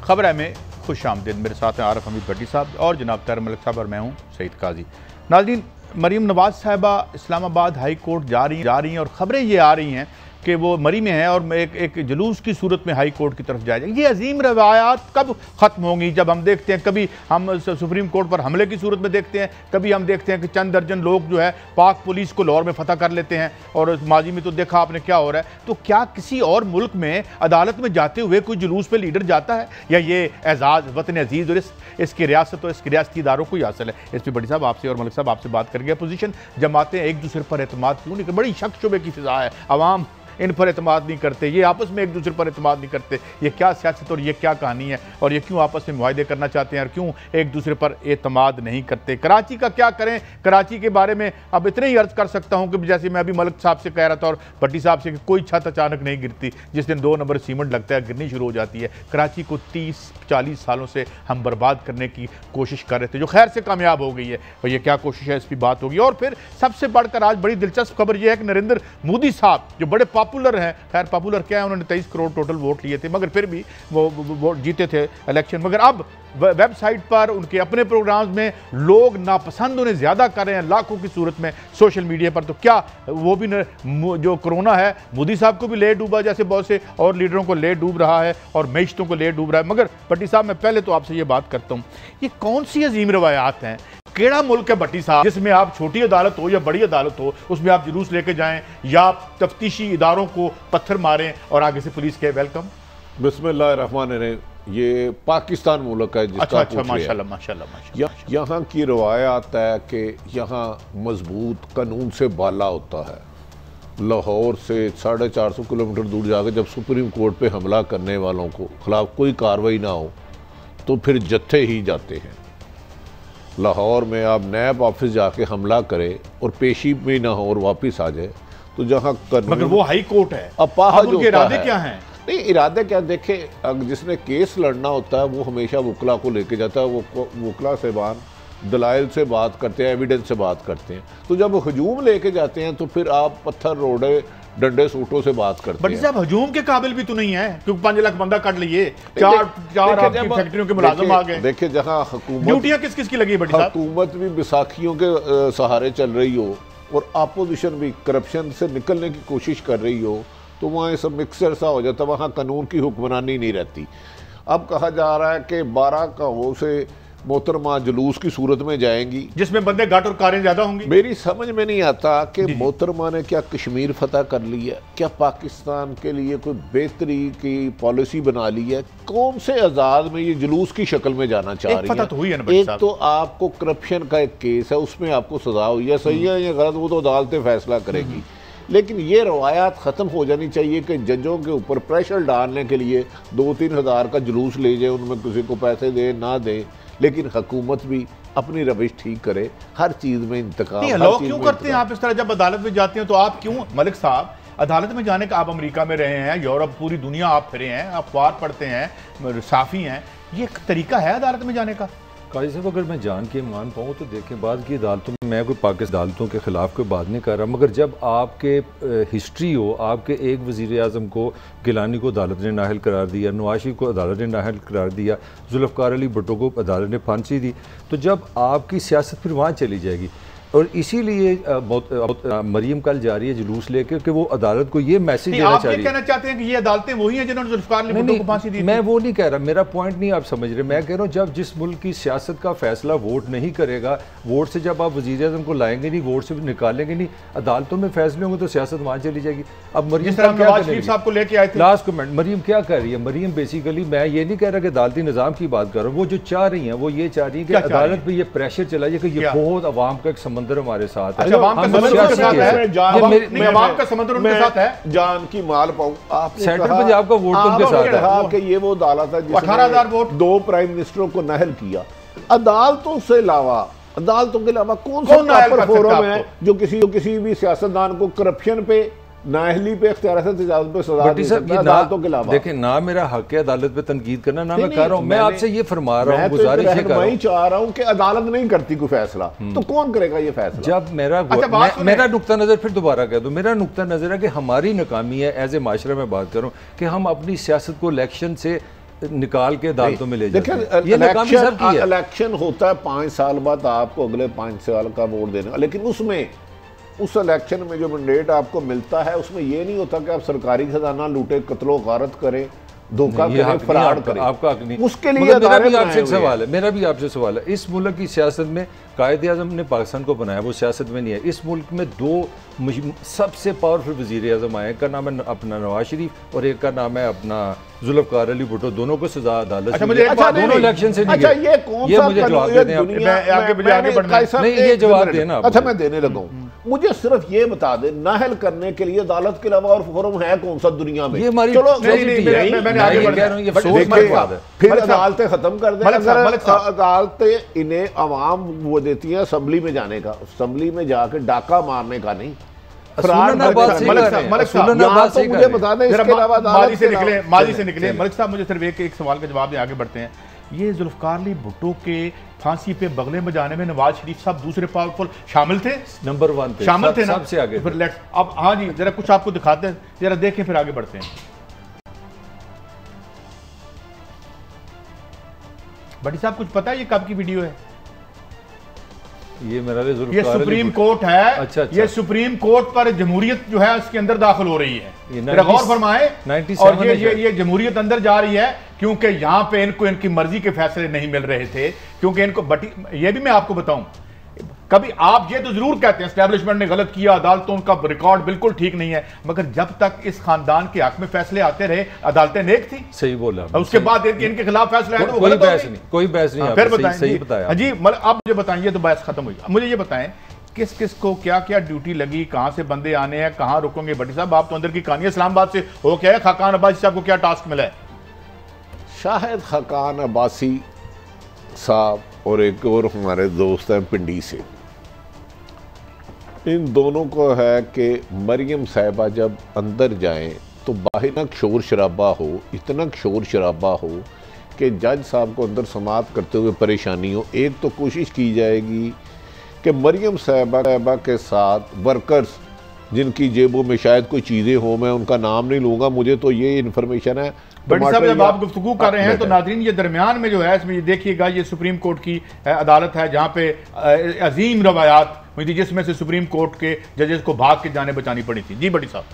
खबर है में खुश आमदीद। मेरे साथ हैं आरिफ हमीद भट्टी साहब और जनाब ताहिर मलिक साहब और मैं हूँ सईद काजी। नाज़रीन, मरीम नवाज साहिबा इस्लामाबाद हाई कोर्ट जा रही हैं और ख़बरें ये आ रही हैं कि वो मरी में है और एक जुलूस की सूरत में हाई कोर्ट की तरफ जाएगा। ये अजीम रवायात कब ख़त्म होंगी? जब हम देखते हैं कभी हम सुप्रीम कोर्ट पर हमले की सूरत में देखते हैं, कभी हम देखते हैं कि चंद दर्जन लोग जो है पाक पुलिस को लाहौर में फतह कर लेते हैं और माजी में तो देखा आपने क्या हो रहा है। तो क्या किसी और मुल्क में अदालत में जाते हुए कोई जुलूस पे लीडर जाता है या ये एजाज़ वतन अजीज़ और इसकी रियासत और इसके रियासती इदारों को ही हासिल है? एस पी भट्टी साहब आपसे और मलिक साहब आपसे बात करके अपोजिशन जमातें एक दूसरे पर एतमाद क्यों नहीं? बड़ी शक शुबे की फिजा है, अवाम इन पर एतमाद नहीं करते, ये आपस में एक दूसरे पर एतमाद नहीं करते। ये क्या सियासत और ये क्या कहानी है और ये क्यों आपस में मुआहदे करना चाहते हैं और क्यों एक दूसरे पर एतमाद नहीं करते? कराची का क्या करें? कराची के बारे में अब इतने ही अर्ज कर सकता हूँ कि जैसे मैं अभी मलिक साहब से कह रहा था और भट्टी साहब से कि कोई छत अचानक नहीं गिरती। जिस दिन 2 नंबर सीमेंट लगता है गिरनी शुरू हो जाती है। कराची को 30-40 सालों से हम बर्बाद करने की कोशिश कर रहे थे, जो खैर से कामयाब हो गई है। और ये क्या कोशिश है इस पर बात होगी। और फिर सबसे बढ़कर आज बड़ी दिलचस्प खबर यह है कि नरेंद्र मोदी साहब जो बड़े पॉपुलर हैं, खैर पॉपुलर क्या है, उन्होंने 23 करोड़ टोटल वोट लिए थे मगर फिर भी वो जीते थे इलेक्शन, मगर अब वेबसाइट पर उनके अपने प्रोग्राम्स में लोग नापसंद उन्हें ज़्यादा कर रहे हैं लाखों की सूरत में सोशल मीडिया पर। तो क्या वो भी जो कोरोना है मोदी साहब को भी ले डूबा जैसे बहुत से और लीडरों को ले डूब रहा है और मैशतों को ले डूब रहा है? मगर भट्टी साहब मैं पहले तो आपसे ये बात करता हूँ, ये कौन सी अजीम रवायात हैं? केड़ा मुल्क है भट्टी साहब जिसमें आप छोटी अदालत हो या बड़ी अदालत हो उसमें आप जुलूस लेके जाएं या तफ्तीशी इदारों को पत्थर मारें और आगे से पुलिस के वेलकम? बिस्मिल्लाहिर्रहमानिर्रहीम। ये पाकिस्तान मुल्क है जिसका अच्छा माशाल्लाह। यहाँ की रवायत है कि यहाँ मजबूत कानून से बाला होता है। लाहौर से 450 किलोमीटर दूर जाकर जब सुप्रीम कोर्ट पे हमला करने वालों को खिलाफ कोई कार्रवाई ना हो तो फिर जत्थे ही जाते हैं। लाहौर में आप नैब ऑफिस जाके हमला करें और पेशी में ना हो और वापस आ जाए तो जहाँ मगर वो हाई कोर्ट है, अपाहज होता है। इरादे क्या हैं? नहीं, इरादे क्या देखे, जिसने केस लड़ना होता है वो हमेशा वकला को लेके जाता है। वो वकला साहबान दलाइल से बात करते हैं, एविडेंस से बात करते हैं। तो जब हजूम लेके जाते हैं तो फिर आप पत्थर रोड़े डंडे सूटों से बात करते हैं। साहब हजूम के काबिल भी तो नहीं है क्योंकि 5 लाख बंदा कट लिए, चार आपकी फैक्ट्रियों के मुलाजिम आ गए। देखिए जहाँ हुकूमत, ड्यूटियां किस किस की लगी? हुकूमत भी बैसाखियों के सहारे चल रही हो और अपोजिशन भी करप्शन से निकलने की कोशिश कर रही हो तो वहाँ सब मिक्सर सा हो जाता है, वहाँ कानून की हुक्मरानी नहीं रहती। अब कहा जा रहा है कि 12 गाँवों से मोहतरमा जुलूस की सूरत में जाएंगी जिसमें बंदे घाट और कारें ज्यादा होंगी। मेरी समझ में नहीं आता कि मोहतरमा ने क्या कश्मीर फतह कर ली है, क्या पाकिस्तान के लिए कोई बेहतरी की पॉलिसी बना ली है? कौन से आजाद में ये जुलूस की शक्ल में जाना चाह रही है? तो हुई है ना एक तो आपको करप्शन का एक केस है, उसमें आपको सजा हुई है, सही है या गलत वो तो अदालतें फैसला करेगी। लेकिन ये रवायात ख़त्म हो जानी चाहिए कि जजों के ऊपर प्रेशर डालने के लिए 2-3 हज़ार का जुलूस ले जाए, उनमें किसी को पैसे दे ना दे, लेकिन हुकूमत भी अपनी रविश ठीक करे। हर चीज़ में इंतकाम लोग क्यों करते हैं आप इस तरह? जब अदालत में जाते हैं तो आप क्यों मलिक साहब अदालत में जाने का, आप अमेरिका में रहे हैं, यूरोप, पूरी दुनिया आप फिरे हैं, आप अखबार पढ़ते हैं, साफ़ी हैं, ये एक तरीका है अदालत में जाने का? काजी साहब अगर मैं जान के मान पाऊँ तो देखें, बाद की अदालतों में मैं कोई पाकिस्तान अदालतों के ख़िलाफ़ कोई बात नहीं कर रहा, मगर जब आपके हिस्ट्री हो, आपके एक वज़ीर आज़म को गिलानी को अदालत ने नाअहल करार दिया, नवाशी को अदालत ने नाअहल करार दिया, जुल्फ़िकार अली भुट्टो को अदालत ने फांसी दी, तो जब आपकी सियासत फिर वहाँ चली जाएगी। और इसीलिए मरीम कल जा रही है जुलूस लेकर कि वो अदालत को ये मैसेज देना चाह रही है। कहना चाहते हैं कि ये अदालतें वही हैं जिन्होंने जुल्फ़िकार अली भुट्टो को फांसी दी? मैं वो नहीं कह रहा, मेरा पॉइंट नहीं आप समझ रहे। मैं कह रहा हूँ जब जिस मुल्क की सियासत का फैसला वोट नहीं करेगा, वोट से जब आप वज़ीर आज़म को लाएंगे नहीं, वोट से निकालेंगे नहीं, अदालतों में फैसले होंगे तो सियासत वहाँ चली जाएगी। अब मरीम साहब को लेके आए थे, लास्ट कमेंट, मरीम क्या कर रही है? मरीम बेसिकली, मैं ये नहीं कह रहा कि अदालती निज़ाम की बात कर रहा हूँ, वो जो चाह रही हैं वो ये चाह रही है कि अदालत पर ये प्रेशर चला जाए कि ये बहुत अवाम का एक समंदर हमारे साथ। अच्छा, अवाम का समंदर उनके साथ है, अवाम का समंदर उनके साथ है, जान की माल पाऊं। आपने सेंट्रल पंजाब का वोट उनके साथ है कि ये वो अदालत है जिसने 18,000 वोट 2 प्राइम मिनिस्टरों को नाअहल किया। अदालतों के अलावा कौन सा फोरम है जो किसी भी सियासतदान को करप्शन पे, नाअहली पे, इख्तियार से तजावुज़ पे सजा दे सकता है अदालतों के अलावा? देखें, ना मेरा हक है अदालत पे तनकीद करना, ना मैं कर रहा हूँ। मैं आपसे ये फरमा रहा हूँ, गुजारिश ये कर रहा हूँ, चाह रहा हूँ कि अदालत नहीं करती कोई फैसला तो कौन करेगा ये फैसला? जब मेरा नुक्ता नज़र, फिर दोबारा कह दो, मेरा नुक्ता नज़र है कि हमारी नाकामी है एज ए माशरा में बात करूँ कि हम अपनी सियासत को इलेक्शन से निकाल के अदालतों में ले जाते हैं। देखिए, ये नाकामी सब की है। इलेक्शन होता है 5 साल बाद, आपको अगले 5 साल का वोट देना, लेकिन उसमें उस इलेक्शन में जो मैंडेट आपको मिलता है उसमें ये नहीं होता कि आप सरकारी खजाना लूटे, कत्लो गारत करें, धोखा करें, फ्रॉड करें। आपका हक नहीं। उसके लिए मेरा भी आपसे सवाल है, मेरा भी आपसे सवाल है, इस मुल्क की सियासत में कायदे आज़म ने पाकिस्तान को बनाया, वो सियासत में नहीं है। इस मुल्क में 2 सबसे पावरफुल वज़ीर आज़म आए, एक का नाम है अपना नवाज शरीफ और एक का नाम है अपना जुल्फ़िकार अली भुट्टो। दोनों को सजा अदालत से दोनों इलेक्शन से नहीं गए। ये मुझे जवाब दे दें, नहीं ये जवाब देना। अच्छा मैं देने लगा हूँ, मुझे सिर्फ ये बता दे, नाहल करने के लिए अदालत के अलावा और फोरम है कौन सा दुनिया में? ये हमारी फिर अदालतें खत्म कर दें। अदालतें इन्हें अवाम वो देती है असेंबली में जाने का, असेंबली में जाकर डाका मारने का नहीं। मुझे बता दें, इसके अलावा माजी से निकले मलिक साहब, मुझे सिर्फ एक सवाल का जवाब दें, आगे बढ़ते हैं। ये जुल्फ़िकार अली भुट्टो के फांसी पे बगले में जाने में नवाज शरीफ साहब दूसरे पावरफुल शामिल थे, नंबर 1 थे, शामिल थे ना? सबसे आगे। फिर लेट्स अब हाँ जी जरा कुछ आपको दिखाते हैं, जरा देखें फिर आगे बढ़ते हैं। बड़ी साहब कुछ पता है ये कब की वीडियो है? ये मेरा ये सुप्रीम कोर्ट है। अच्छा। ये सुप्रीम कोर्ट पर जमहूरियत जो है उसके अंदर दाखिल हो रही है, गौर फरमाए। और ये जमहूरियत अंदर जा रही है क्योंकि यहाँ पे इनको इनकी मर्जी के फैसले नहीं मिल रहे थे, क्योंकि इनको ये भी मैं आपको बताऊं, कभी आप ये तो जरूर कहते हैं एस्टैब्लिशमेंट ने गलत किया, अदालतों का रिकॉर्ड बिल्कुल ठीक नहीं है, मगर जब तक इस खानदान के हक में फैसले आते रहे अदालतें नेक थी। सही बोला। उसके बाद इनके खिलाफ फैसला है तो कोई बहस नहीं, कोई बहस नहीं। फिर बताएं, सही बताया जी। अब मुझे बताइए तो बहस खत्म हुई। मुझे ये बताएं किस किस को क्या क्या ड्यूटी लगी, कहां से बंदे आने हैं, कहां रुकेंगे? भट्टी साहब आप तो अंदर की कहानी इस्लामाबाद से हो क्या है, खाकान अब्बासी साहब को क्या टास्क मिला है? शाहिद खाकान अब्बासी साहब और एक और हमारे दोस्त हैं पिंडी से, इन दोनों को है कि मरियम साहिबा जब अंदर जाएं तो बाहर शोर शराबा हो, इतना शोर शराबा हो कि जज साहब को अंदर समाअत करते हुए परेशानी हो। एक तो कोशिश की जाएगी कि मरियम साहिबा के साथ वर्कर्स जिनकी जेबों में शायद कोई चीज़ें हो, मैं उनका नाम नहीं लूँगा, मुझे तो ये इन्फॉर्मेशन है। बट साहब जब आप गुफ्तगू कर रहे हैं तो नाज़रीन ये दरमियान में जो है इसमें ये देखिएगा, ये सुप्रीम कोर्ट की अदालत है जहाँ पे अजीम रवायात हुई थी जिसमें से सुप्रीम कोर्ट के जजेस को भाग के जाने बचानी पड़ी थी। जी बड़ी साहब,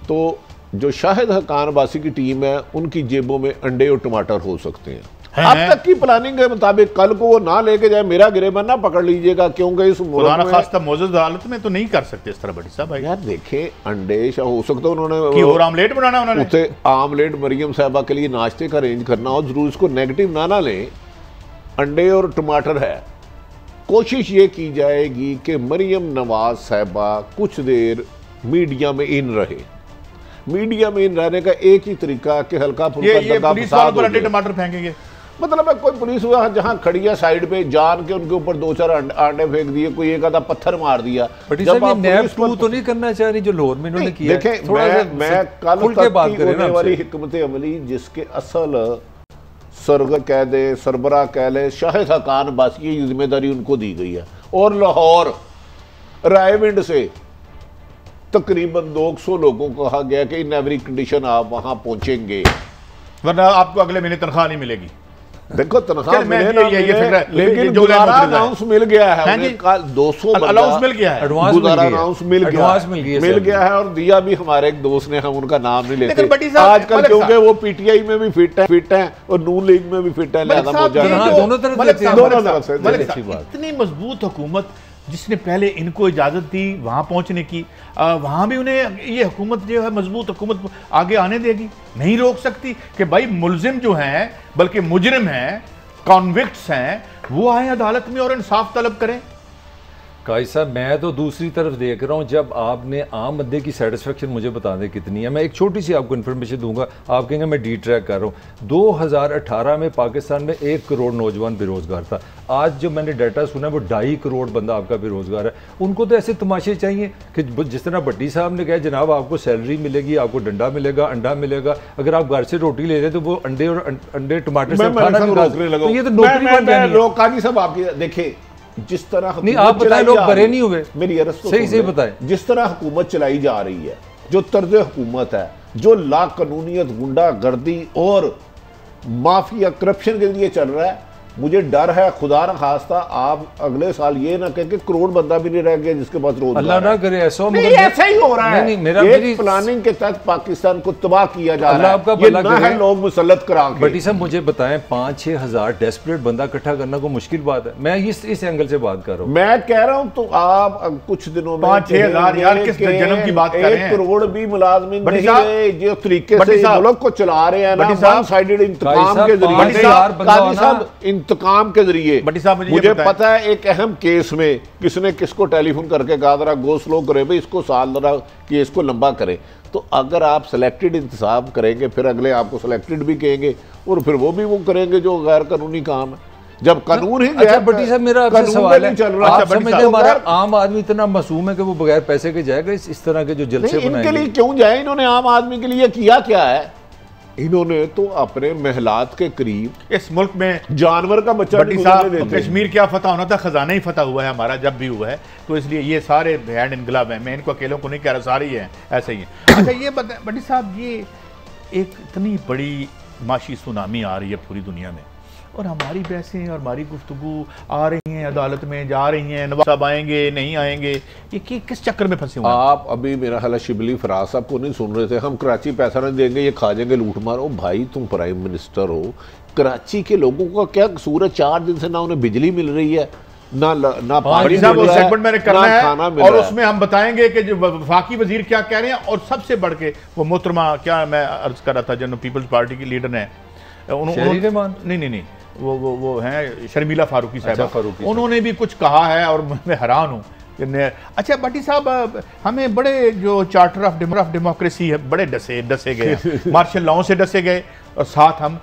तो जो शाहिद खाकान अब्बासी की टीम है उनकी जेबों में अंडे और टमाटर हो सकते हैं। अब तक की प्लानिंग के मुताबिक कल को वो ना लेके जाए, मेरा गिरेबान ना पकड़ लीजिएगा, क्योंकि इस मौजूद हालत में तो नहीं कर सकते इस तरह। बड़ी साहब यार देखें, अंडे हो सकता है उन्होंने और आमलेट बनाना, उन्होंने आमलेट मरियम साहिबा के लिए नाश्ते का अरेंज करना हो, जरूर इसको नेगेटिव ना लें। अंडे और टमाटर है। कोशिश ये की जाएगी कि मरियम नवाज साहिबा कुछ देर मीडिया में इन रहे। मीडिया में इन रहने का एक ही तरीका कि हल्का फुल्का टमाटर फेंकेंगे, मतलब है कोई पुलिस हुआ जहां खड़ी है साइड पे, जान के उनके ऊपर 2-4 अंडे फेंक दिए, कोई एक आधा पत्थर मार दिया। जब आप नैब तो नहीं करना चाह रही जो लाहौर में इन्होंने किया। देखें, मैं कल तक होने वाली हिकमत अमली जिसके असल सरबरा कह ले शाहिद खाकान अब्बासी की जिम्मेदारी उनको दी गई है, और लाहौर रायविंड से तकरीबन 200 लोगों को कहा गया कि इन एवरी कंडीशन आप वहां पहुंचेंगे, वरना आपको अगले महीने तनख्वाह नहीं मिलेगी। देखो तनख्वाह लेकिन गुजारा अनाउंस मिल गया है, 200 अनाउंस मिल गया है, गुजारा अनाउंस मिल गया है, और दिया भी हमारे एक दोस्त ने, हम उनका नाम नहीं लेते आजकल क्योंकि वो पीटीआई में भी फिट है और नून लीग में भी फिट है, दोनों तरफ से। इतनी मजबूत हुकूमत जिसने पहले इनको इजाज़त दी वहाँ पहुँचने की, वहाँ भी उन्हें ये हुकूमत जो है मजबूत हुकूमत आगे आने देगी? नहीं रोक सकती कि भाई मुलजिम जो हैं, बल्कि मुजरिम हैं, कॉन्विक्ट्स हैं, वो आए अदालत में और इंसाफ तलब करें। काई साहब मैं तो दूसरी तरफ देख रहा हूँ, जब आपने आम बंदे की सेटिस्फेक्शन मुझे बता दें कितनी है। मैं एक छोटी सी आपको इन्फॉर्मेशन दूंगा, आप कहेंगे मैं डी ट्रैक कर रहा हूँ। 2018 में पाकिस्तान में 1 करोड़ नौजवान बेरोजगार था। आज जो मैंने डाटा सुना वो 2.5 करोड़ बंदा आपका बेरोजगार है। उनको तो ऐसे तमाशे चाहिए कि जिस तरह भट्टी साहब ने कहा जनाब आपको सैलरी मिलेगी, आपको डंडा मिलेगा, अंडा मिलेगा, अगर आप घर से रोटी ले रहे तो वो अंडे टमाटर से खाना तो ये तो नौकरी बन जानी है। आपकी देखे जिस तरह नहीं आप बताएं, लोग भरे नहीं हुए, मेरी अर्ज तो सही बताएं, जिस तरह हुकूमत चलाई जा रही है, जो तर्ज हुकूमत है, जो लाकानूनियत, गुंडागर्दी और माफिया करप्शन के लिए चल रहा है। मुझे डर है खुदा न खास्ता आप अगले साल ये ना कहें कि करोड़ बंदा भी नहीं रह गया जिसके पास रोजगार। अल्लाह ना करे ऐसा, नहीं ऐसा ही हो रहा है। नहीं, मेरा एक प्लानिंग के तहत पाकिस्तान को तबाह किया जा रहा है। ये ना है लोग मुसल्लत करा के। बटी साहब मुझे बताएं 5-6 हज़ार डेस्परेट बंदा इकट्ठा करना कोई मुश्किल बात है? मैं इस एंगल से बात कर रहा हूँ। मैं कह रहा हूँ तो आप कुछ दिनों में 5-6 हज़ार यार किस जन्म की बात कर रहे हैं? 1 करोड़ भी मुलाजमीन नहीं है जो तरीके से मुल्क को चला रहे हैं ना, वन साइडेड इंतकाम के जरिए, इंतकाम के जरिए। मुझे पता है एक अहम केस में किसने किसको टेलीफोन करके कहा जरा गो स्लो करे भाई, इसको साल जरा कि इसको लंबा करे। तो अगर आप सिलेक्टेड इंतजाम करेंगे फिर अगले आपको सिलेक्टेड भी कहेंगे और फिर वो भी वो करेंगे जो गैर कानूनी काम है। जब कानून ही अच्छा बटी साहब मेरा आपसे सवाल है, चल रहा आप समझते हैं हमारा आम आदमी इतना मासूम है कि वो बगैर पैसे के जाएगा इस तरह के जो जलसे बनाएंगे? इनके लिए क्यों जाए? इन्होंने आम आदमी के लिए किया क्या है? इन्होंने तो अपने महलात के करीब इस मुल्क में जानवर का बच्चा कश्मीर क्या फतह होना था, खजाना ही फतह हुआ है हमारा जब भी हुआ है। तो इसलिए ये सारे हैंड इनकलाब हैं। मैं इनको अकेलों को नहीं कह रहा, सारे ही हैं ऐसे ही हैं। अच्छा ये बटी साहब, ये एक इतनी बड़ी माशी सुनामी आ रही है पूरी दुनिया में और हमारी बहसें और हमारी गुफ्तगू आ रही हैं, अदालत में जा रही हैं, नवाब साहब आएंगे नहीं आएंगे, ये किस चक्कर में फंसे हुए हैं? आप अभी मेरा ख्याल शिबली फराज साहब को नहीं सुन रहे थे। हम कराची पैसा नहीं देंगे, ये खा जाएंगे लूट मार। ओ भाई तुम प्राइम मिनिस्टर हो, कराची के लोगों का क्या कसूर है? 4 दिन से ना उन्हें बिजली मिल रही है ना पानी सेगमेंट मैंने करना है और उसमें हम बताएंगे कि जो वफाकी वजीर क्या कह रहे हैं। और सबसे बढ़ के वो मोहतरमा क्या मैं अर्ज कर रहा था जो पीपल्स पार्टी की लीडर हैं, नहीं वो हैं शर्मिला फारूकी साहब, उन्होंने भी कुछ कहा है और मैं हैरान हूँ। अच्छा बटी साहब, हमें बड़े जो चार्टर ऑफ डेमोक्रेसी है बड़े डसे गए, मार्शल लॉ से डसे गए और साथ हम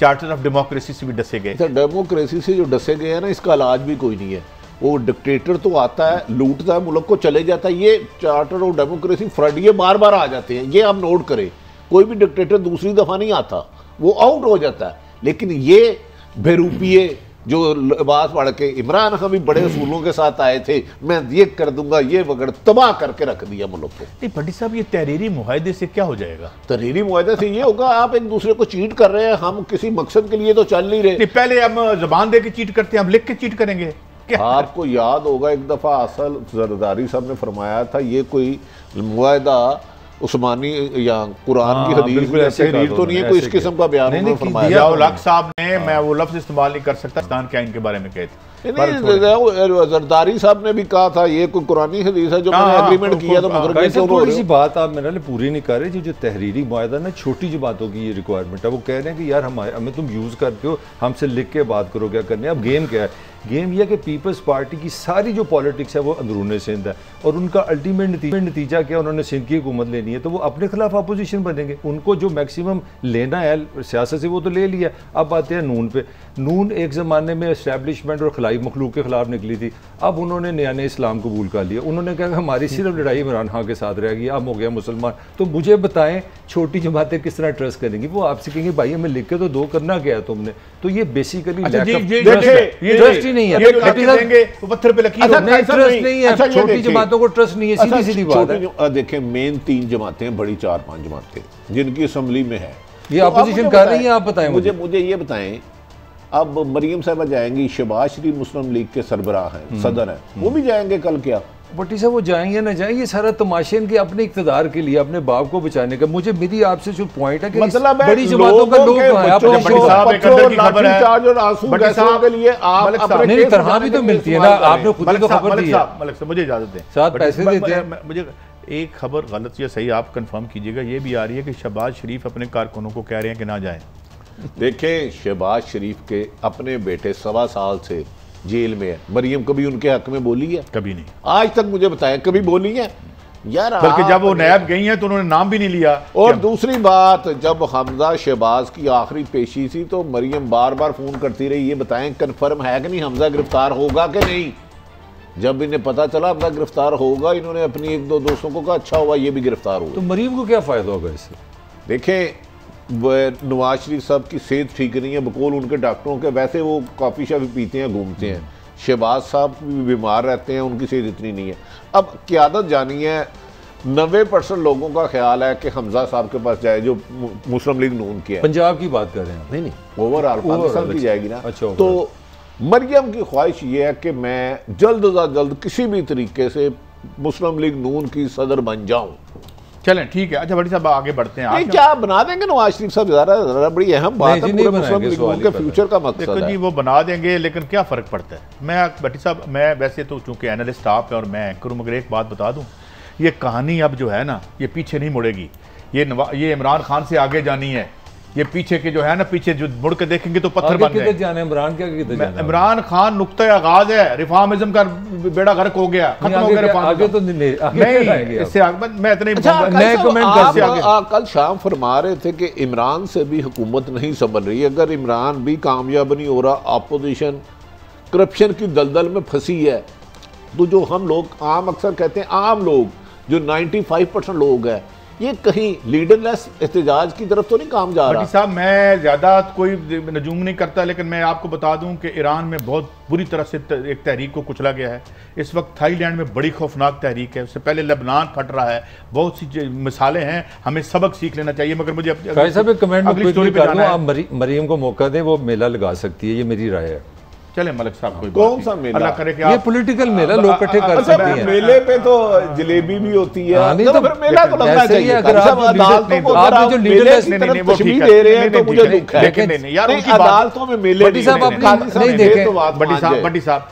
चार्टर ऑफ डेमोक्रेसी से भी डसे गए। डेमोक्रेसी से जो डसे गए हैं ना, इसका इलाज भी कोई नहीं है। वो डिक्टेटर तो आता है, लूटता है, मुल्क को चले जाता है। ये चार्टर ऑफ डेमोक्रेसी फ्रंट ये बार बार आ जाते हैं, ये आप नोट करें। कोई भी डिक्टेटर दूसरी दफा नहीं आता, वो आउट हो जाता है। लेकिन ये बेरूपिये जो बात पढ़ के इमरान खान भी बड़े असूलों के साथ आए थे, मैं ये कर दूंगा, ये वगैरह तबाह करके रख दिया मुल्क को। नहीं भट्टी साहब, ये तहरीरी मुआहदे से क्या हो जाएगा? तहरीरी मुआहदे से ये होगा आप एक दूसरे को चीट कर रहे हैं, हम किसी मकसद के लिए तो चल नहीं रहे। पहले हम जबान दे के चीट करते हैं, हम लिख के चीट करेंगे क्या? आपको याद होगा एक दफा असल जरदारी साहब ने फरमाया था ये कोई मुआहदा उस्मानी या कुरान की हदीस में तहरीर तो नहीं है, कोई इस किस्म का बयान उन्होंने फरमाया। साहब ने, मैं वो लफ्ज इस्तेमाल नहीं कर सकता, पाकिस्तान क्या इनके बारे में कहते जरदारी साहब ने भी कहा था ये कोई कुरानी हदीस है जो मैंने एग्रीमेंट किया। तो थोड़ी सी बात आप मेरे लिए पूरी नहीं कर रहे। जो तहरीरी मुआहदा ना, छोटी जो बातों की ये रिक्वायरमेंट है, वो कह रहे हैं कि यार हमें तुम यूज़ करते हो, हमसे लिख के बात करो क्या करने। अब गेम क्या है? गेम यह कि पीपल्स पार्टी की सारी जो पॉलिटिक्स है वो अंदरूनी सिंध है और उनका अल्टीमेट नतीजा क्या, उन्होंने सिंध की हुकूमत लेनी है तो वो अपने खिलाफ अपोजिशन बनेंगे। उनको जो मैक्सिमम लेना है सियासत से वो तो ले लिया। अब आते हैं नून पे। नून एक ज़माने में एस्टैब्लिशमेंट और खलाई मखलूक के खिलाफ निकली थी, अब उन्होंने नया इस्लाम कबूल कर लिया। उन्होंने कहा कि हमारी सिर्फ लड़ाई इमरान खान के साथ रह गई, अब हो गया मुसलमान। तो मुझे बताएं छोटी जमातें किस तरह ट्रस्ट करेंगी? वो आपसे कहेंगे भाई हमें लिख के तो दो, करना क्या है तुमने? तो ये बेसिकली ट्रस्ट ही नहीं है, पत्थर पे लकीर नहीं, ट्रस्ट नहीं है। छोटी जमातों को ट्रस्ट नहीं है, सीधी सीधी बात है। देखें मेन 3 जमातें, बड़ी 4-5 जमातें जिनकी असम्बली में है, ये अपोजिशन कर रही है। आप बताएं मुझे ये बताएं, अब मरियम साहबा जाएंगी, शहबाज शरीफ मुस्लिम लीग के सरबराह हैं, सदर हैं, वो भी जाएंगे कल क्या? भट्टी साहब वो जाएंगे ना जाएंगे, सारा तमाशे इनके अपने इक़्तिदार के लिए, अपने बाप को बचाने का। मुझे मेरी आपसे जो पॉइंट है कि मतलब बड़ी जमातों का लोग तरह भी तो मिलती है ना, आपने खुद को खबर दी है। मुझे इजाजत दें, साथ पैसे देते हैं। मुझे एक खबर गलत या सही आप कंफर्म कीजिएगा, ये भी आ रही है कि शहबाज शरीफ अपने कारकुनों को कह रहे हैं कि ना जाएं। देखें शहबाज शरीफ के अपने बेटे 1.25 साल से जेल में है, मरियम कभी उनके हक में बोली है? कभी नहीं, आज तक मुझे बताएं कभी बोली है यार? बल्कि जब वो नैब गई हैं तो उन्होंने नाम भी नहीं लिया। और दूसरी बात, जब हमजा शहबाज की आखिरी पेशी थी तो मरियम बार बार फोन करती रही, ये बताएं कन्फर्म है कि नहीं हमजा गिरफ्तार होगा कि नहीं? जब इन्हें पता चला हमजा गिरफ्तार होगा, इन्होंने अपनी 1-2 दोस्तों को कहा अच्छा हुआ ये भी गिरफ्तार हुआ। तो मरियम को क्या फायदा होगा इससे? देखें नवाज शरीफ साहब की सेहत ठीक नहीं है, बकौल उनके डॉक्टरों के, वैसे वो कॉफ़ी शॉफी पीते हैं, घूमते हैं। शहबाज साहब भी बीमार रहते हैं, उनकी सेहत इतनी नहीं है। अब क़यादत जानी है 90% लोगों का ख्याल है कि हमजा साहब के पास जाए, जो मुस्लिम लीग नून की है। पंजाब की बात कर रहे हैं? नहीं, ओवरऑल पाकिस्तान की जाएगी ना। अच्छा, तो मरियम की ख्वाहिश ये है कि मैं जल्द अज जल्द किसी भी तरीके से मुस्लिम लीग नून की सदर बन जाऊं। चलें ठीक है। अच्छा भट्टी साहब आगे बढ़ते हैं। क्या बना देंगे नवाज शरीफ साहब? ज़रा बड़ी अहम बात है, पूरे मुस्लिम लीग नून के फ्यूचर का मकसद देखो जी, वो बना देंगे लेकिन क्या फ़र्क पड़ता है? मैं भट्टी साहब, मैं वैसे तो चूंकि एनालिस्ट आप है और मैं एंकर हूं, मगर एक बात बता दूं, ये कहानी अब जो है ना, ये पीछे नहीं मुड़ेगी। ये इमरान खान से आगे जानी है। ये पीछे के जो है ना, पीछे जो मुड़ के देखेंगे तो पत्थर बन जाए। इमरान क्या इमरान खान नुक्ता आगाज है, रिफॉर्मिज्म का बेड़ा गर्क हो गया, खत्म हो गया। आगे तो नहीं, इससे आगे मैं इतने कल शाम फरमा रहे थे कि इमरान से भी हुकूमत नहीं संभल रही। अगर इमरान भी कामयाब नहीं हो रहा, अपोजिशन करप्शन की दलदल में फंसी है, तो जो हम लोग आम अक्सर कहते हैं, आम लोग जो 95% लोग हैं, ये कहीं लीडरलेस एहतजाज की तरफ तो नहीं काम जा रहा? साहब मैं ज़्यादा कोई नजूम नहीं करता, लेकिन मैं आपको बता दूं कि ईरान में बहुत बुरी तरह से एक तहरीक को कुचला गया है। इस वक्त थाईलैंड में बड़ी खौफनाक तहरीक है, उससे पहले लेबनान फट रहा है। बहुत सी मिसालें हैं, हमें सबक सीख लेना चाहिए। मगर मुझे अगली स्टोरी पे जाना है। आप मरियम को मौका दें, वो मेला लगा सकती है, ये मेरी राय है। चले मलिक साहब, कोई कौन सा मेला? अल्लाह करे कि ये पॉलिटिकल मेला लोग इकट्ठे कर सकते हैं। मेले पे तो जलेबी भी होती है, तो फिर मेला तो लगना चाहिए। अगर आप जो लीडरलेस तशबीह दे रहे हैं तो मुझे दुख है यार, अदालतों में मेले नहीं देखे। बड्डी साहब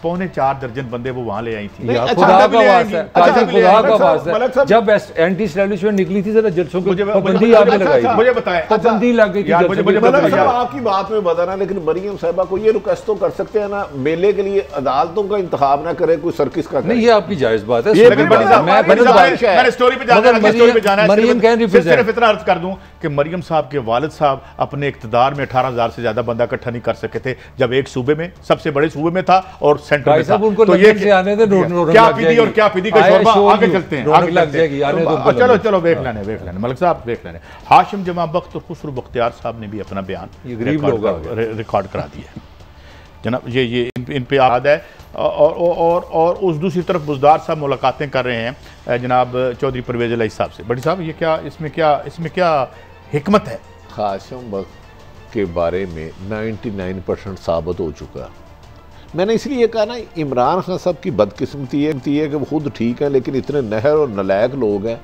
4.25 दर्जन बंदे वो वहां ले आई थी। खुदा का वास्ता, जब एंटी एस्टैब्लिशमेंट निकली थी, जरा जलसों को पाबंदी आपने लगाई थी, मुझे बताएं, पाबंदी लग गई थी। आपकी बात में बताना, लेकिन मरियम साहिबा को ये रिक्वेस्ट तो कर सकते हैं ना, मेले के लिए अदालतों का इंतखाब ना करे, कोई सर्किस का नहीं। ये आपकी जायज बात है। मैंने स्टोरी पे जाना है, सिर्फ इतना अर्ज कर दूं कि मरियम साहब के वालिद साहब अपने इख्तिदार में 18,000 से ज्यादा बंदा इकट्ठा नहीं कर सके थे, जब एक सूबे में, सबसे बड़े सूबे में था और सेंटर में था। उनको तो ये से आने दे, क्या पीदी और क्या पीदी का शोरबा। आगे चलते हैं, आगे लग जाएगी। चलो देख लेने मलिक साहब, देख लेने। हाशिम जमा बख्त और खुसरो बख्तियार साहब ने भी अपना बयान रिकॉर्ड करा दिया जनाब। ये इन पे याद है। और उस दूसरी तरफ बुज़दार साहब मुलाकातें कर रहे हैं जनाब चौधरी परवेज़ इलाही साहब से। बड़ी साहब, ये क्या इसमें क्या हिकमत है? हाशिम बख्त के बारे में 99% साबित हो चुका है। मैंने इसलिए कहा ना, इमरान खान साहब की बदकिस्मती है कि वो खुद ठीक है, लेकिन इतने नहर और नलायक लोग हैं।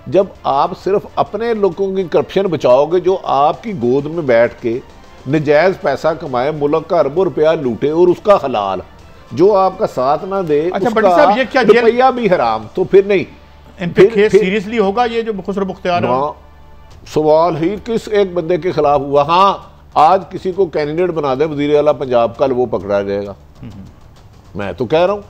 जब आप सिर्फ अपने लोगों की करप्शन बचाओगे, जो आपकी गोद में बैठ के नजायज़ पैसा कमाए, मुल्क का अरबों रुपया लूटे और उसका हलाल, जो आपका साथ ना दे, उसका रुपया भी हराम, तो फिर नहीं। इन पे केस सीरियसली होगा ये जो खुसरो बख्तियार? सवाल ही किस एक बंदे के खिलाफ हुआ? हाँ, आज किसी को कैंडिडेट बना दे वजीर आला पंजाब, कल वो पकड़ा जाएगा। मैं तो कह रहा हूँ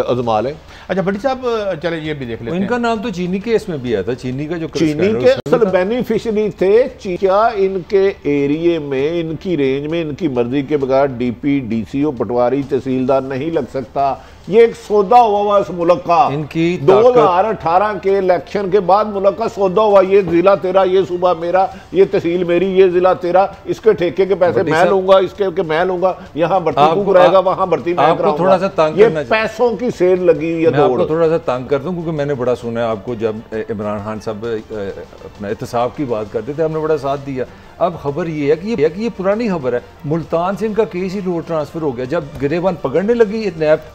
अजमा ले। अच्छा भट्टी साहब, चले ये भी देख लेते हैं। इनका नाम तो चीनी केस में भी आया था। चीनी का जो चीनी के असल बेनिफिशियरी थे। क्या इनके एरिए में, इनकी रेंज में, इनकी मर्जी के बगैर डीपी, डीसीओ, पटवारी, तहसीलदार नहीं लग सकता। ये एक सौदा हुआ इस मुल्क का। इनकी 2018 के इलेक्शन के बाद मुल्क का सौदा हुआ। ये जिला तेरा, ये सूबा मेरा, ये तहसील मेरी, ये जिला तेरा, इसके ठेके के पैसे मैं लूंगा, इसके मैं लूंगा, यहाँ भर्ती तू रहेगा, वहां भर्ती मैं कराऊंगा। थोड़ा सा तंग ये पैसों की सेल लगी। मैं आपको थोड़ा सा तंग कर दूं, क्योंकि मैंने बड़ा सुना है आपको, जब इमरान खान साहब अपना एहतसाब की बात करते थे, हमने बड़ा साथ दिया। अब खबर ये है कि ये पुरानी खबर है, मुल्तान से इनका केस ही रोड ट्रांसफर हो गया। जब गिरेबान पकड़ने लगी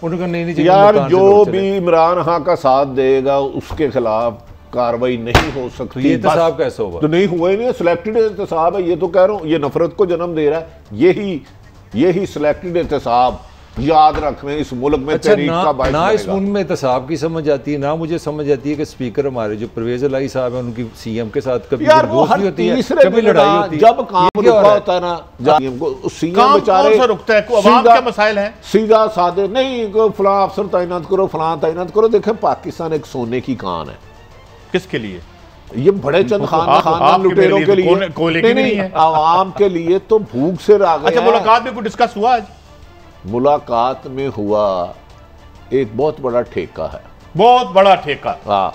उन्होंने नहीं यार, जो भी इमरान खान का साथ देगा उसके खिलाफ कार्रवाई नहीं हो सकती। तो ये एहतसाब कैसे होगा? तो नहीं हुआ ही नहीं, सिलेक्टेड एहतसाब है। ये तो कह रहा हूँ, ये नफरत को जन्म दे रहा है। यही सिलेक्टेड एहतसाब याद रखने इस मुल्क में तहरीक का बाइस ना इस मुल्क में एहतसाब की समझ आती है, ना मुझे समझ आती है कि स्पीकर हमारे जो परवेज़ इलाही साहब हैं, उनकी सीएम के साथ कभी दोस्ती होती है, कभी लड़ाई होती है। जब काम रुका होता है ना, सीएम बेचारे रुकता है, अवाम के मसाइल हैं, सीधा साधे नहीं फलां अफसर तैनात करो, फलां तैनात करो। देखें, पाकिस्तान एक सोने की कान है। किसके लिए? ये बड़े चंद खानदान लुटेरों के लिए नहीं, आवाम के लिए तो भूख से रह गए। अच्छा, मुलाकात में कुछ डिस्कस हुआ आज? मुलाकात में हुआ, एक बहुत बड़ा ठेका है, बहुत बड़ा ठेका। हाँ,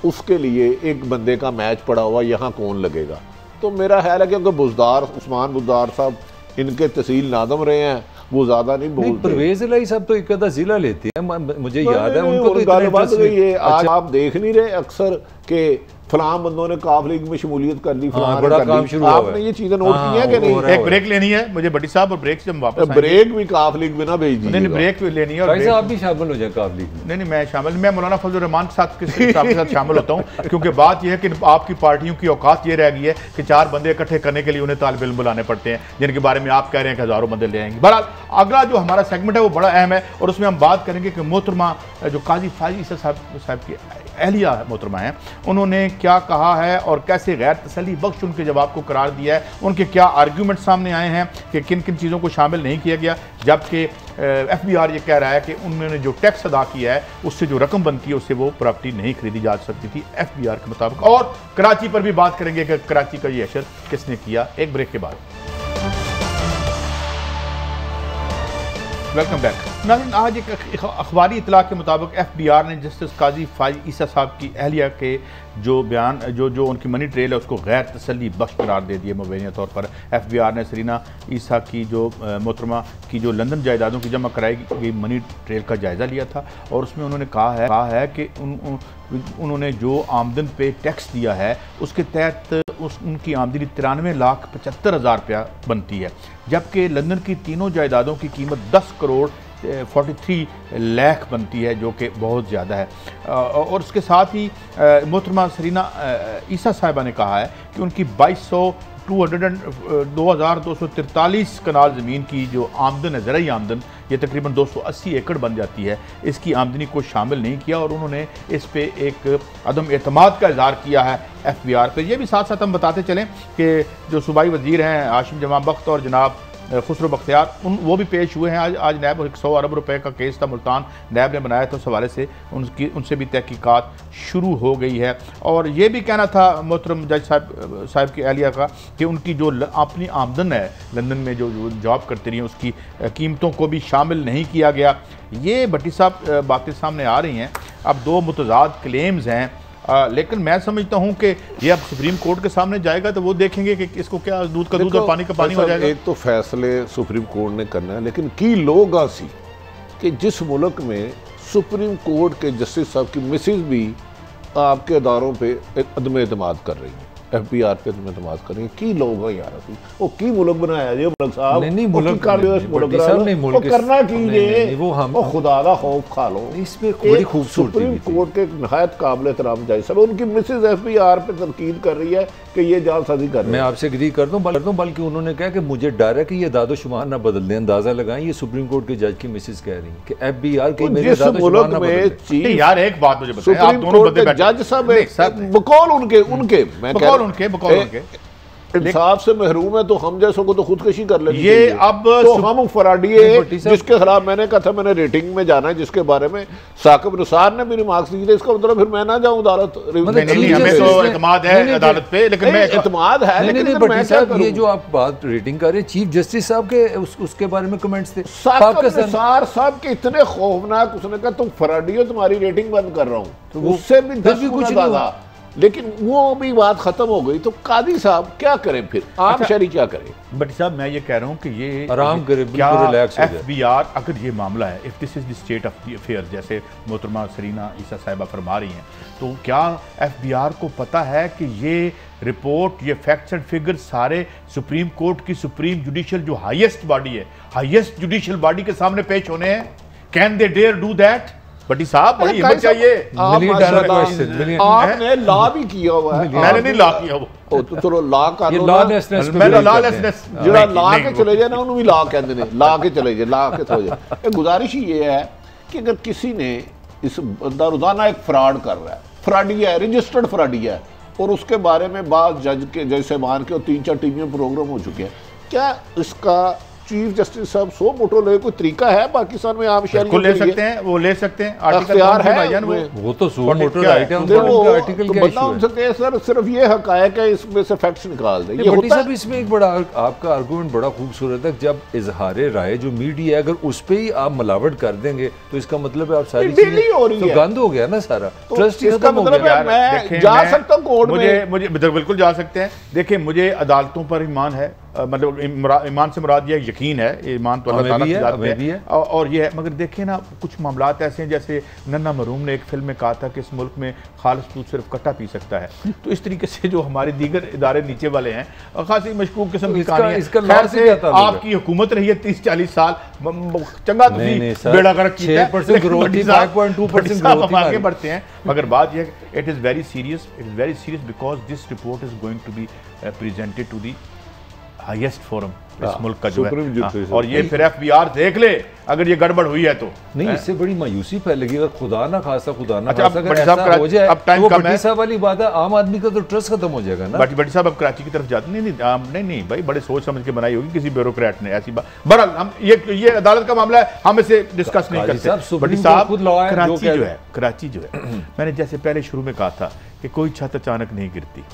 उसके लिए एक बंदे का मैच पड़ा हुआ, यहाँ कौन लगेगा। तो मेरा ख्याल है कि बुज़दार, उस्मान बुज़दार साहब इनके तहसील नादम रहे हैं, वो ज्यादा नहीं बोलते। परवेज इलाही साहब तो एक आधा जिला लेते हैं, मुझे याद है उनको तो गलबात ये आज आप देख नहीं रहे अक्सर के फलां बंदों ने काफ लीग में शमूलियत कर ली, बड़ा काम शुरू हुआ है। आपने ये चीजें नोट की है कि नहीं? एक ब्रेक लेनी है मुझे भट्टी साहब, और ब्रेक से हम वापस ब्रेक भी काफ लीग में ना भेज दीजिए। नहीं ब्रेक भी लेनी है और आप भी शामिल हो जाए काफ लीग में। नहीं मैं शामिल, मैं मौलाना फजल रहमान के साथ शामिल होता हूँ, क्योंकि बात यह है कि आपकी पार्टियों की औकात ये रह गई है कि 4 बंदे इकट्ठे करने के लिए उन्हें तालिब इल्म बुलाने पड़ते हैं, जिनके बारे में आप कह रहे हैं कि हज़ारों बंदे ले आएंगे। बहरहाल अगला जो हमारा सेगमेंट है वो बड़ा अहम है, और उसमें हम बात करेंगे कि मोहतरमा जो काजी फायज़ ईसा साहब की अहलिया मोहतरमा हैं, उन्होंने क्या कहा है और कैसे गैर तसल्ली बख्श उनके जवाब को करार दिया है, उनके क्या आर्ग्यूमेंट सामने आए हैं कि किन किन चीज़ों को शामिल नहीं किया गया, जबकि FBR ये कह रहा है कि उन्होंने जो टैक्स अदा किया है उससे जो रकम बनती है उससे वो प्रॉपर्टी नहीं खरीदी जा सकती थी FBR के मुताबिक। और कराची पर भी बात करेंगे कि कराची का ये अशर किसने किया, एक ब्रेक के बाद। वेलकम बैक नाज़रीन। आज एक अखबारी इतला के मुताबिक FBR ने जस्टिस काजी फायज़ ईसा साहब की अहलिया के जो बयान जो उनकी मनी ट्रेल है उसको गैर तसल्ली बख्श करार दे दिए। मुबैना तौर पर FBR ने सरीना ईसा की जो मोहतरमा की जो लंदन जायदादों की जमा कराई गई मनी ट्रेल का जायज़ा लिया था, और उसमें उन्होंने कहा है कि उन्होंने जो आमदन पे टैक्स दिया है उसके तहत उनकी आमदनी 93,75,000 रुपया बनती है, जबकि लंदन की तीनों जायदादों की कीमत 10 करोड़ 43 लाख बनती है, जो कि बहुत ज़्यादा है। और उसके साथ ही मोहतरमा सरीना ईसा साहिबा ने कहा है कि उनकी 2243 कनाल ज़मीन की जो आमदन है, ज़राई आमदन, ये तकरीबन 280 एकड़ बन जाती है, इसकी आमदनी को शामिल नहीं किया, और उन्होंने इस पे एक अदम एतमाद का इज़हार किया है FBR पे। ये भी साथ साथ हम बताते चलें कि जो सूबाई वज़ीर हैं हाशिम जमा बख्त और जनाब खुसरो बख्तियार, वो भी पेश हुए हैं। आज नैब 100 अरब रुपए का केस था, मुल्तान नैब ने बनाया था, उस हवाले से उनसे भी तहकीकात शुरू हो गई है। और ये भी कहना था मोहतरम जज साहब की अहलिया का कि उनकी जो अपनी आमदन है लंदन में जो जॉब करती रही हैं उसकी कीमतों को भी शामिल नहीं किया गया। ये भट्टी साहब बातें सामने आ रही हैं। अब 2 मुतज़ाद क्लेम्स हैं, लेकिन मैं समझता हूं कि ये अब सुप्रीम कोर्ट के सामने जाएगा तो वो देखेंगे कि इसको क्या दूध का दूध और पानी का पानी हो जाएगा। एक तो फैसले सुप्रीम कोर्ट ने करना है, लेकिन की लोग आसी कि जिस मुल्क में सुप्रीम कोर्ट के जस्टिस साहब की मिसेज भी आपके अदारों पे अदम एतमाद कर रही है, FBR पे अदम एतमाद कर रही है, की लोग है यार अभी वो की मुल्क बनाया जी मुल्क साहब, नहीं मुल्क करना कीजिए, वो खुदा दा खौफ खा लो। इसमें बड़ी खूबसूरती सुप्रीम कोर्ट के नहायत काबिल एहतराम जज साहब, उनकी मिसेज FBR पे तनकीद कर रही है कि ये जालसाजी कर रही है। मैं आपसे एग्री कर दूं, बल्कि उन्होंने कहा कि मुझे डर है कि ये दादोशुमार ना बदल दें, अंदाजा लगाएं। ये सुप्रीम कोर्ट के जज की मिसेज कह रही है कि FBR के मेरे दादोशुमार ना बदल दें। यार एक बात मुझे बताएं, आप दोनों बंदे बैठे जज साहब बकौल उनके मैं बकौल उनके इंसाफ से महरूम है तो हम जैसों को तो खुदकशी कर लेनी ये अब तो हम फराडिए जिसके खिलाफ मैंने कहा था मैंने रेटिंग में जाना है, जिसके बारे में साकिब निसार ने भी रिमार्क्स दिए थे, इसका मतलब फिर मैं ना जाऊं अदालत। हमें तो एतमाद है अदालत पे, लेकिन मैं एतमाद है, लेकिन ये जो आप बात रेटिंग कर रहे हैं, चीफ जस्टिस साहब के उसके बारे में कमेंट्स थे साकिब निसार साहब के इतने खौफनाक, उसने कहा तुम फराडियो तुम्हारी रेटिंग बंद कर रहा हूं, तो उससे भी 10 गुना ज्यादा, लेकिन वो भी बात खत्म हो गई। तो कादी साहब क्या करें फिर, आप शरी क्या करें? बट साहब मैं ये कह रहा हूँ कि ये आराम करे, क्या रिलैक्स हो जाए। FBR अगर ये मामला है, if this is the state of the affair, जैसे मोहतरमा सरीना ईसा साहिबा फरमा रही हैं, तो क्या FBR को पता है कि ये रिपोर्ट, ये फैक्ट्स एंड फिगर सारे सुप्रीम कोर्ट की सुप्रीम जुडिशियल जो हाईएस्ट बॉडी है, हाईएस्ट जुडिशियल बॉडी के सामने पेश होने हैं? Can they dare do that? बटी साहब बड़ी हिम्मत चाहिए। आपने लॉ भी किया हुआ है, मैंने नहीं लॉ किया वो, तो चलो लॉ का मैंने लॉलेसनेस जरा लॉ के चले जाए ना, उन्होंने भी लॉ कहते हैं, लॉ के चले जाए, लॉ के चले जाए। गुजारिश ही ये है कि अगर किसी ने इस बंदा रोजाना एक फ्रॉड कर रहा है, फ्रॉडिया है, रजिस्टर्ड फ्रॉडिया है, और उसके बारे में बाद जज से मान के और 3-4 टीवी प्रोग्राम हो चुके हैं, क्या इसका चीफ जस्टिस साहब 100 मोटो ले कोई तरीका है पाकिस्तान में? आप शहरी ले सकते हैं, वो ले सकते हैं, आर्टिकल है वो तो 100 मोटो राइट है, आर्टिकल क्या इशू है? सकते हैं सर, सिर्फ ये हकायक है, इसमें से फैक्ट्स निकाल दें। ये होता है। इसमें एक बड़ा आपका आर्गुमेंट बड़ा खूबसूरत है, जब इजहार राय जो मीडिया है अगर उस पे ही आप मिलावट कर देंगे तो इसका मतलब है आप सारी चीजें तो गंद हो गया ना सारा, ट्रस्ट इसका मतलब है मैं जा सकता हूं कोर्ट में, मुझे बिल्कुल जा सकते हैं। देखिए मुझे अदालतों पर ईमान है, मतलब ईमान से मुराद ये यकीन है, ईमान तो अल्लाह ताला की ज़ात है और ये है। मगर देखिए ना, कुछ मामलात ऐसे हैं, जैसे नन्ना मरूम ने एक फिल्म में कहा था कि इस मुल्क में खालिस दूध सिर्फ कट्टा पी सकता है। तो इस तरीके से जो हमारे दीगर इदारे नीचे वाले हैं, खासी मशकूक किस्म की कहानी है। आपकी हुकूमत रही है 30-40 साल, चंगा बेड़ा गर्क किया है, 5.2% हम आगे बढ़ते हैं। मगर बात यह है, it is very serious, because this report is going to be presented to the highest forum इस मुल्क का जो है, और ये फिर FBR देख ले अगर ये गड़बड़ हुई है तो नहीं, इससे बड़ी मायूसी फैलेगी अगर खुदा ना खासा हो जाए। अब टाइम कम है, साहब वाली बात है, आम आदमी का तो ट्रस्ट खत्म हो जाएगा ना। बड़ी साहब अब कराची की तरफ जाते नहीं भाई, बड़े सोच समझ के बनाई होगी किसी ब्यूरोक्रेट ने ऐसी बात। बहरहाल हम ये अदालत का मामला है, हम इसे डिस्कस नहीं करते। बड़ी साहब कराची जो है मैंने जैसे पहले शुरू में कहा था कि कोई छत अचानक नहीं गिरती।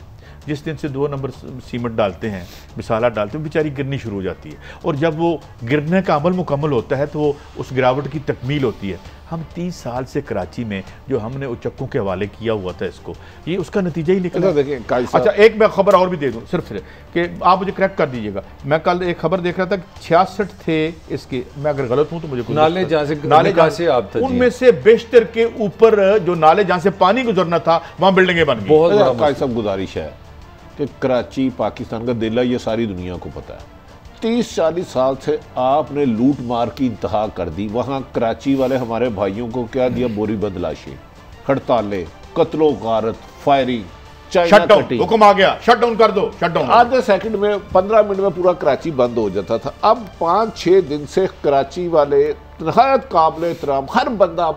जिस दिन से 2 नंबर सीमेंट डालते हैं, मिसाला डालते हैं, बेचारी गिरनी शुरू हो जाती है, और जब वो गिरने का अमल मुकम्मल होता है तो उस गिरावट की तकमील होती है। हम 30 साल से कराची में जो हमने उचक्कों के हवाले किया हुआ था इसको, ये उसका नतीजा ही निकला। अच्छा, एक मैं खबर और भी दे दूं सिर्फ कि आप मुझे करेक्ट कर दीजिएगा। मैं कल एक खबर देख रहा था, 66 थे इसके, मैं अगर गलत हूं तो मुझे नाले जहां से आप थे, उनमें से बेशतर के ऊपर जो नाले जहां से पानी गुजरना था वहां बिल्डिंगें बन गई। बहुत बड़ा सब गुजारिश है कि कराची पाकिस्तान का दिल है, ये सारी दुनिया को पता है। 30-40 साल से आपने लूट मार की इंतहा कर दी। वहाँ कराची वाले हमारे भाइयों को क्या दिया? बोरी बदलाशी, हड़तालें, कत्लो गारत, फायरिंग, हुक्म आ गया, शटडाउन कर दो, शटडाउन। आधे सेकंड में 15 मिनट में पूरा कराची बंद हो जाता था। अब 5-6 दिन से कराची वाले नहायत काबिल एहतराम, हर बंदा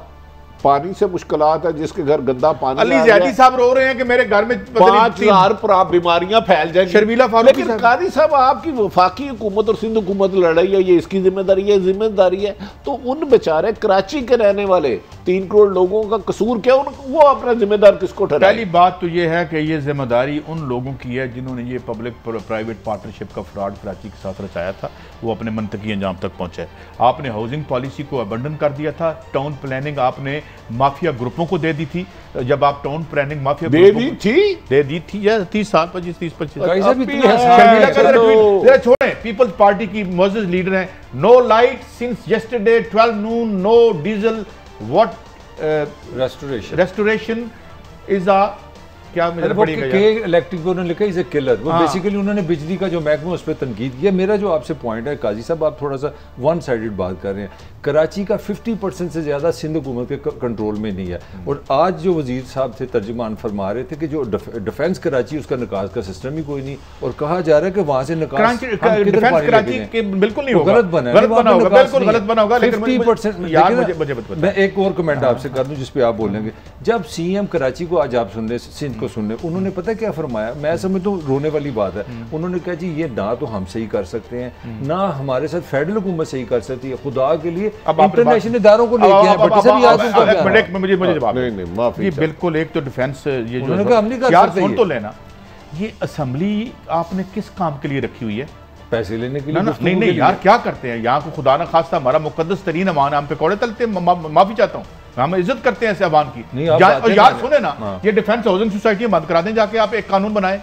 पानी से मुश्किलात है, जिसके घर गंदा पानी। अली ज़ैदी साहब रो रहे हैं कि मेरे घर में 5,000 पर बीमारियां फैल जाएंगी। शर्मिला फारूकी, लेकिन कादी साहब आपकी वफाकी हुकूमत और सिंध हुकूमत लड़ाई है, ये इसकी जिम्मेदारी है। तो उन बेचारे कराची के रहने वाले 3 करोड़ लोगों का कसूर क्या? वो अपना जिम्मेदार किसको ठहराए? पहली बात तो ये है कि ये जिम्मेदारी उन लोगों की है जिन्होंने ये पब्लिक प्राइवेट पार्टनरशिप का फ्रॉड कराची के साथ रचाया था, वो अपने मंतकी अंजाम तक पहुंचे। आपने हाउसिंग पॉलिसी को अबंडन कर दिया था, टाउन प्लानिंग आपने माफिया ग्रुपों को दे दी थी। जब आप टाउन प्लानिंग माफिया दे दी थी या 30 साल 25 छोड़े। पीपल्स पार्टी की मोअज़्ज़ज़ लीडर हैं। No light since yesterday 12 noon, no diesel, what restoration is a क्या इलेक्ट्रिक उन्होंने लिखा इज ए किलर। वो बेसिकली उन्होंने बिजली का जो महकमा उस पर तनकीद किया। मेरा जो आपसे पॉइंट है काजी साहब, आप थोड़ा सा वन साइडेड बात कर रहे हैं। कराची का 50% से ज़्यादा सिंध हुकूमत के कंट्रोल में नहीं है। और आज जो वजीर साहब थे तर्जुमान फरमा रहे थे कि जो डिफेंस कराची उसका निकास का सिस्टम ही कोई नहीं, और कहा जा रहा है कि वहाँ से निकास बिल्कुल नहीं होगा, गलत बना होगा। 50%। मैं एक और कमेंट आपसे कर दूं जिस पे आप बोलेंगे। जब सीएम कराची को आज आप सुन रहे, सिंध को सुन रहे, उन्होंने पता क्या फरमाया? मैं समझता हूँ रोने वाली बात है। उन्होंने कहा जी ये ना तो हम सही कर सकते हैं, ना हमारे साथ फेडरल हुकूमत सही कर सकती है। खुदा के लिए इंटरनेशनल इदारों को लेके आए। मुझे जवाब नहीं, बिल्कुल। एक तो डिफेंस, ये जो तो लेना, ये असेंबली आपने किस काम के लिए रखी हुई है? पैसे लेने के लिए? नहीं यार, क्या करते हैं यहाँ को? खुदा ना खास्ता हमारा मुकद्दस तरीन अवान, हम पे कौड़े तलते हैं। माफी चाहता हूँ, हम इज्जत करते हैं ऐसे अवान की। यार सुने ना, ये डिफेंस हाउसिंग सोसाइटी बंद करा दें जाके, आप एक कानून बनाए।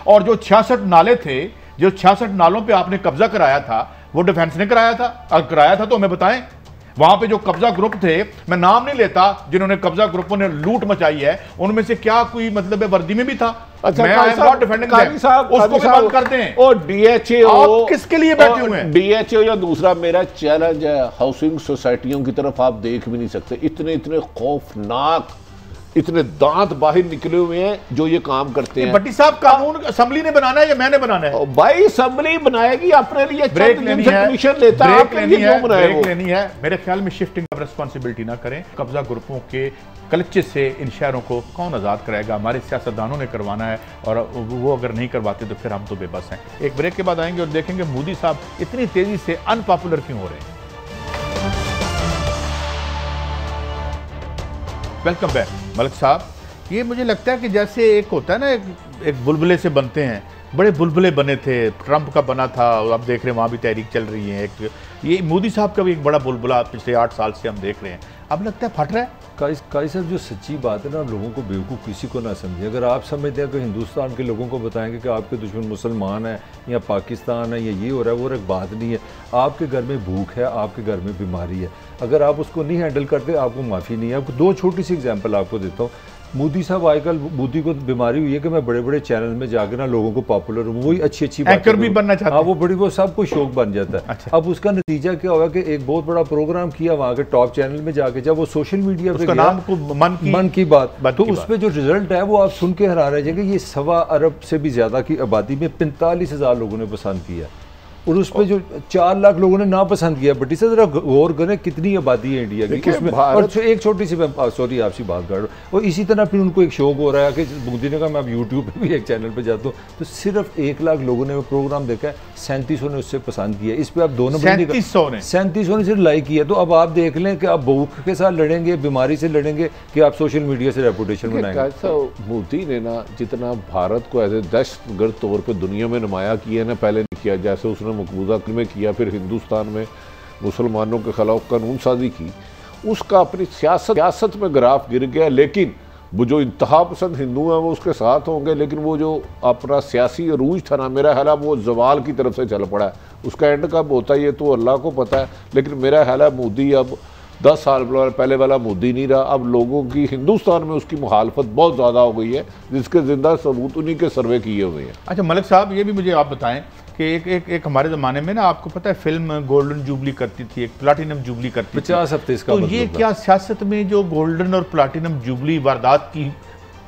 और जो 66 नाले थे, जो 66 नालों पे आपने कब्जा कराया था, वो डिफेंस ने कराया था। अगर कराया था तो हमें बताएं। वहां पे जो कब्जा ग्रुप थे, मैं नाम नहीं लेता, जिन्होंने कब्जा ग्रुपों ने लूट मचाई है, उनमें से क्या कोई मतलब वर्दी में भी था? अच्छा, मैं उसको भी बंद कर दें। और DHO किसके लिए बैठे हुए हैं? DHO या दूसरा मेरा चैलेंज है, हाउसिंग सोसाइटियों की तरफ आप देख भी नहीं सकते। इतने खौफनाक, इतने दांत बाहर निकले हुए हैं जो ये काम करते हैं। भट्टी साहब, कानून असेंबली ने बनाना है या मैंने बनाना है? भाई असेंबली बनाएगी, अपने लिए ब्रेक लेनी है, कमीशन लेता है, ब्रेक लेनी है। मेरे ख्याल में शिफ्टिंग ऑफ रिस्पांसिबिलिटी ना करें। कब्जा ग्रुपों के कलचे से इन शहरों को कौन आज़ाद कराएगा? हमारे सियासतदानों ने करवाना है, और वो अगर नहीं करवाते तो फिर हम तो बेबस हैं। एक ब्रेक के बाद आएंगे और देखेंगे मोदी साहब इतनी तेजी से अनपॉपुलर क्यों हो रहे हैं। वेलकम बैक मलिक साहब। ये मुझे लगता है कि जैसे एक होता है ना, एक बुलबुले से बनते हैं, बड़े बुलबुले बने थे, ट्रंप का बना था, और अब देख रहे हैं वहाँ भी तहरीक चल रही है। एक ये मोदी साहब का भी एक बड़ा बुलबुला पिछले 8 साल से हम देख रहे हैं, अब लगता है फट रहा है। काई साहब जो सच्ची बात है ना, लोगों को बेवकूफ़ किसी को ना समझे। अगर आप समझते हैं कि हिंदुस्तान के लोगों को बताएंगे कि आपके दुश्मन मुसलमान है या पाकिस्तान है या ये हो रहा है, वो एक बात नहीं है। आपके घर में भूख है, आपके घर में बीमारी है, अगर आप उसको नहीं हैंडल करते आपको माफ़ी नहीं है। आपको दो छोटी सी एग्जांपल आपको देता हूँ। मोदी साहब आजकल मोदी को बीमारी हुई है कि मैं बड़े बड़े चैनल में जाकर ना लोगों को पॉपुलर हूँ, वही अच्छी एंकर भी बनना चाहते हैं। हाँ, वो बड़ी, वो सबको शौक बन जाता है। अच्छा। अब उसका नतीजा क्या होगा कि एक बहुत बड़ा प्रोग्राम किया वहाँ के टॉप चैनल में जाके, जब वो सोशल मीडिया पे गया, नाम को मन की बात, तो उस पर जो रिजल्ट है वो आप सुन के हैरान रह जाएंगे। ये 1.25 अरब से भी ज्यादा की आबादी में 45,000 लोगों ने पसंद किया, और उस पर जो 4 लाख लोगों ने ना पसंद किया। बट इसे जरा गौर करें कितनी आबादी है इंडिया की उसमें। और एक छोटी सी, सॉरी आपसी बात कर रहा हूँ, और इसी तरह फिर उनको एक शौक हो रहा है कि मोदी ने कहा मैं अब यूट्यूब पे भी एक चैनल पे जाता हूँ, तो सिर्फ 1 लाख लोगों ने वो प्रोग्राम देखा है, 3700 ने उससे पसंद किया। इस पर आप 2 नंबर 3700 ने सिर्फ लाइक किया। तो अब आप देख लें कि आप भूख के साथ लड़ेंगे, बीमारी से लड़ेंगे, कि आप सोशल मीडिया से रेपुटेशन बनाएंगे। मोदी ने ना जितना भारत को एज ए दहशतगर्द तौर पर दुनिया में नुमाया किया ना, पहले नहीं किया। जैसे उसने मकबूजा में किया, फिर हिंदुस्तान में मुसलमानों के खिलाफ कानून साजी की, उसका अपनी सियासत में ग्राफ गिर गया। लेकिन वो जो इंतहा पसंद हिंदू हैं वो उसके साथ होंगे, लेकिन वो जो अपना सियासी अरूज था ना, मेरा ख्याल है वो जवाल की तरफ से चल पड़ा है। उसका एंड कब होता है ये तो अल्लाह को पता है, लेकिन मेरा ख्याल है मोदी अब 10 साल पहले वाला मोदी नहीं रहा। अब लोगों की हिंदुस्तान में उसकी मुखालफत बहुत ज़्यादा हो गई है, जिसके जिंदा सबूत उन्हीं के सर्वे किए हुए हैं। अच्छा मलिक साहब, ये भी मुझे आप बताएं कि एक हमारे ज़माने में ना, आपको पता है फिल्म गोल्डन जुबली करती थी, एक प्लाटिनम जुबली करती थी, 50 हफ्ते इसका। तो ये क्या सियासत में जो गोल्डन और प्लाटिनम जुबली वारदात की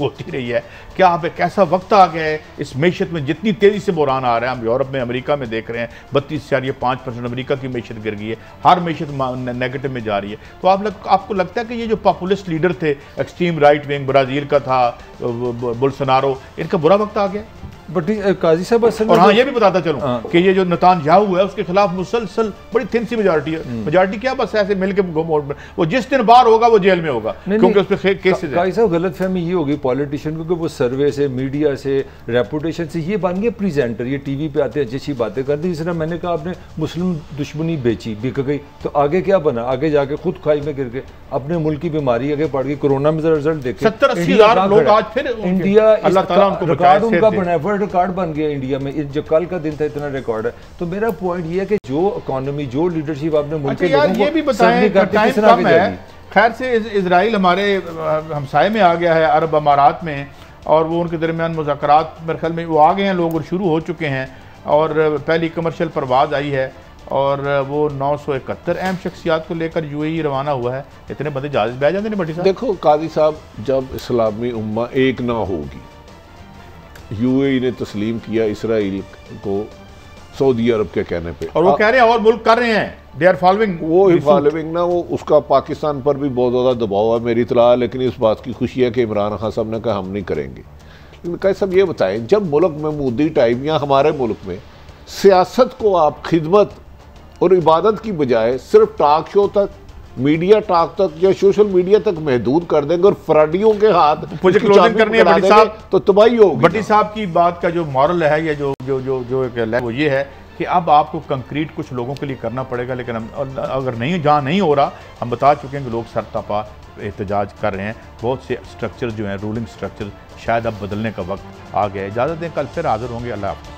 होती रही है, क्या अब एक ऐसा वक्त आ गया है इस मैशत में, जितनी तेज़ी से बुरान आ रहा है, हम यूरोप में, अमेरिका में देख रहे हैं 32.5% अमेरिका की मैशत गिर गई है, हर मैशत नेगेटिव में जा रही है। तो आपको लगता है कि ये जो पॉपुलिस्ट लीडर थे, एक्सट्रीम राइट विंग, ब्राज़ील का था बोल्सोनारो, इनका बुरा वक्त आ गया? बट काजी साहब असल और हाँ, ये भी बताता चलूं कि ये जो नेतान्याहू है उसके खिलाफ मुसलसल बड़ी थिन सी मेजॉरिटी है। मेजॉरिटी क्या, बस ऐसे मिलके वो जिस दिन बाहर होगा वो जेल में होगा, क्योंकि उस पर केसेस है। काजी साहब गलतफहमी ये होगी पॉलिटिशियन, क्योंकि वो सर्वे से, मीडिया से, रेपुटेशन से ये बन गए प्रेजेंटर, ये टीवी पे आते अच्छी अच्छी बातें करते। जिस तरह मैंने कहा आपने मुस्लिम दुश्मनी बेची, बिक गई, तो आगे क्या बना? आगे जाके खुद खाई में गिर गए, अपने मुल्क की बीमारी आगे पड़ गई। कोरोना में रिजल्ट देखे, 70-80 हज़ार लोग आज फिर इंडिया रिकॉर्ड उनका बना, वर्ल्ड रिकॉर्ड बन गया इंडिया में। जो कल का दिन था इतना रिकॉर्ड है। तो मेरा पॉइंट ये है कि जो इकोनॉमी, जो लीडरशिप आपने मुल्क के लोगों को ये भी बताएं, टाइम कम है। खैर से इजराइल हमारे हमसाये में आ गया है, अरब अमारात में, और वो उनके दरमियान मुज़ाकरात मेरे ख्याल में वो आ गए हैं लोग और शुरू हो चुके हैं, और पहली कमर्शियल परवाज़ आई है, और वो 971 अहम शख्सियात को लेकर यूएई रवाना हुआ है। इतने बंदे जहाज बह जाते हैं भट्टी साहब। देखो काजी साहब, जब इस्लामी उम्मा एक ना होगी, यूएई ने तस्लीम किया इसराइल को सऊदी अरब के कहने पे, और वो कह रहे हैं और मुल्क कर रहे हैं, दे आर फॉलोइंग, वो फॉलोइंग ना, वो उसका पाकिस्तान पर भी बहुत ज़्यादा दबाव है मेरी इतला। लेकिन इस बात की खुशी है कि इमरान खान साहब ने कहा हम नहीं करेंगे। लेकिन कई सब ये बताएं, जब मुल्क में मोदी टाइप या हमारे मुल्क में सियासत को आप खिदमत और इबादत की बजाय सिर्फ टॉक शो तक, मीडिया टॉक तक या सोशल मीडिया तक महदूद कर देंगे और फ्राडियों के हाथ करने भट्टी साहब, तो तबाही होगी। भट्टी साहब की बात का जो मॉरल है, या जो जो जो जो एक वो ये है कि अब आपको कंक्रीट कुछ लोगों के लिए करना पड़ेगा, लेकिन हम अगर नहीं, जहाँ नहीं हो रहा, हम बता चुके हैं कि लोग सरतपा एहतजाज कर रहे हैं। बहुत से स्ट्रक्चर जो हैं, रूलिंग स्ट्रक्चर, शायद अब बदलने का वक्त आ गया है। इजाज़त दें, कल फिर हाजिर होंगे। अल्लाह हाफ़िज़।